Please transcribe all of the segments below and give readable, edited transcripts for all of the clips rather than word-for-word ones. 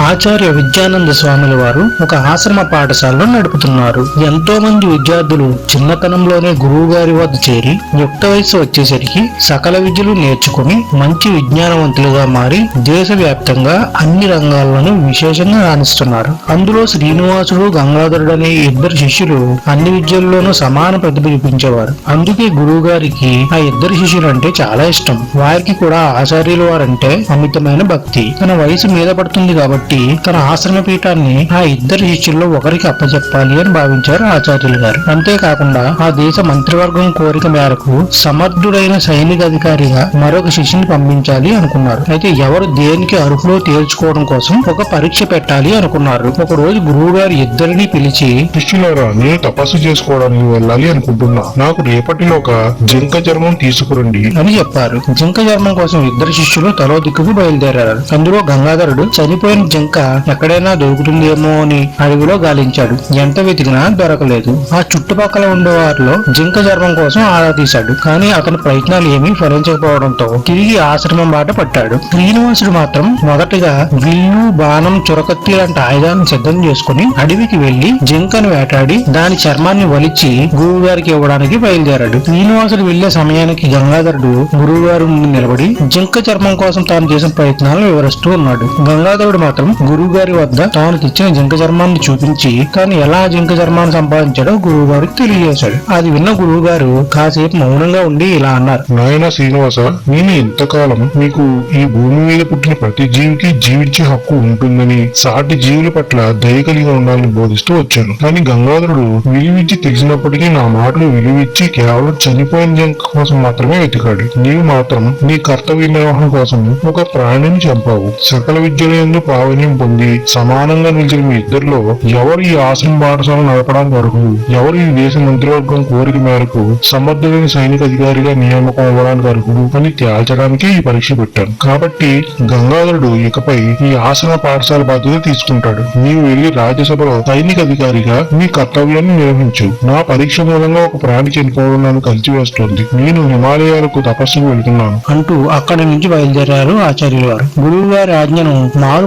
ఆచార్య విద్యానంద స్వాముల వారు ఒక ఆశ్రమ పాఠశాలను నడుపుతున్నారు. ఎంతో మంది విద్యార్థులు చిన్నతనంలోనే గురువు గారి వద్ద చేరి యుక్త వయసు వచ్చేసరికి సకల విద్యలు నేర్చుకుని మంచి విజ్ఞానవంతులుగా మారి దేశవ్యాప్తంగా అన్ని రంగాల్లోనూ విశేషంగా రాణిస్తున్నారు. అందులో శ్రీనివాసుడు, గంగాధరుడు అనే ఇద్దరు శిష్యులు అన్ని విద్యల్లోనూ సమాన ప్రతిభ చూపించేవారు. అందుకే గురువు గారికి ఆ ఇద్దరు శిష్యులు అంటే చాలా ఇష్టం. వారికి కూడా ఆచార్యుల వారంటే అమితమైన భక్తి. తన వయసు మీద పడుతుంది కాబట్టి తన ఆశ్రమ పీఠాన్ని ఆ ఇద్దరు శిష్యుల్లో ఒకరికి అప్పచెప్పాలి అని భావించారు ఆచార్యులు గారు. అంతేకాకుండా ఆ దేశ మంత్రివర్గం కోరిక మేరకు సమర్థుడైన సైనిక అధికారిగా మరొక శిష్యుని పంపించాలి అనుకున్నారు. అయితే ఎవరు దేనికి అర్హులో తేల్చుకోవడం కోసం ఒక పరీక్ష పెట్టాలి అనుకున్నారు. ఒక రోజు గురువు గారు ఇద్దరిని పిలిచి, శిష్యులారా, నేను తపస్సు చేసుకోవడానికి వెళ్ళాలి అనుకుంటున్నా. నాకు రేపటిలో ఒక జింక చర్మం తీసుకురండి అని చెప్పారు. జింక చర్మం కోసం ఇద్దరు శిష్యులు తలో దిక్కుకు బయలుదేరారు. అందులో గంగాధరుడు చనిపోయిన జింక ఎక్కడైనా దొరుకుతుందేమో అని అడవిలో గాలించాడు. ఎంత వెతికినా దొరకలేదు. ఆ చుట్టుపక్కల ఉండే వారిలో జింక చర్మం కోసం ఆరా తీశాడు. కానీ అతని ప్రయత్నాలు ఏమీ ఫలించకపోవడంతో తిరిగి ఆశ్రమం బాట పట్టాడు. శ్రీనివాసుడు మాత్రం మొదటగా విల్లు, బాణం, చురకత్తి లాంటి ఆయుధాలను సిద్ధం చేసుకుని అడవికి వెళ్లి జింకను వేటాడి దాని చర్మాన్ని వలిచి గురువు గారికి ఇవ్వడానికి బయలుదేరాడు. శ్రీనివాసుడు వెళ్లే సమయానికి గంగాధరుడు గురువు గారు ముందు నిలబడి జింక చర్మం కోసం తాను చేసిన ప్రయత్నాలను వివరిస్తూ ఉన్నాడు. గంగాధరుడు మాత్రం గురువు గారి వద్ద తాను తెచ్చిన జింక చర్మాన్ని చూపించి తాను ఎలా జింక చర్మాన్ని సంపాదించాడో గురువు గారికి తెలియజేశాడు. అది విన్న గురువు గారు కాసేపు మౌనంగా ఉండి ఇలా అన్నారు. నాయన శ్రీనివాస, నేను ఇంతకాలం మీకు ఈ భూమి మీద పుట్టిన ప్రతి జీవికి జీవించే హక్కు ఉంటుందని, సాటి జీవుల పట్ల దయ కలిగి ఉండాలని బోధిస్తూ వచ్చాను. కానీ గంగాధరుడు విలువిచ్చి తెలిసినప్పటికీ నా మాటలు విలువిచ్చి కేవలం చనిపోయిన జింక కోసం మాత్రమే వెతికాడు. నీవు మాత్రం నీ కర్తవ్య నిర్వహణ కోసం ఒక ప్రాణిని చంపావు. సకల విద్యలందు ప్రావీణ్యం పొంది సమానంగా నిలిచిన మీ ఇద్దరిలో ఎవరు ఈ ఆశ్రమ పాఠశాల నడపడానికి అర్హులు, ఎవరు ఈ దేశ మంత్రివర్గం కోరిక మేరకు సమర్థులైన సైనిక అధికారిగా నియామకం అవ్వడానికి అర్హులు అని తేల్చడానికి ఈ పరీక్ష పెట్టాను. కాబట్టి గంగాధరుడు ఇకపై ఈ ఆశ్రమ పాఠశాల బాధ్యత తీసుకుంటాడు. నీవు వెళ్లి రాజ్యసభలో సైనిక అధికారిగా నీ కర్తవ్యాన్ని నిర్వహించు. నా పరీక్ష మూలంగా ఒక ప్రాణి చనిపోవడం నన్ను కలిసివేస్తోంది. నేను హిమాలయాలకు తపస్సుకు వెళ్తున్నాను అంటూ అక్కడి నుంచి బయలుదేరారు ఆచార్యుల వారు. గురువు గారి ఆజ్ఞను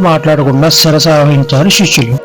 మాట్లాడకుండా సరసావహించారు శిష్యులు.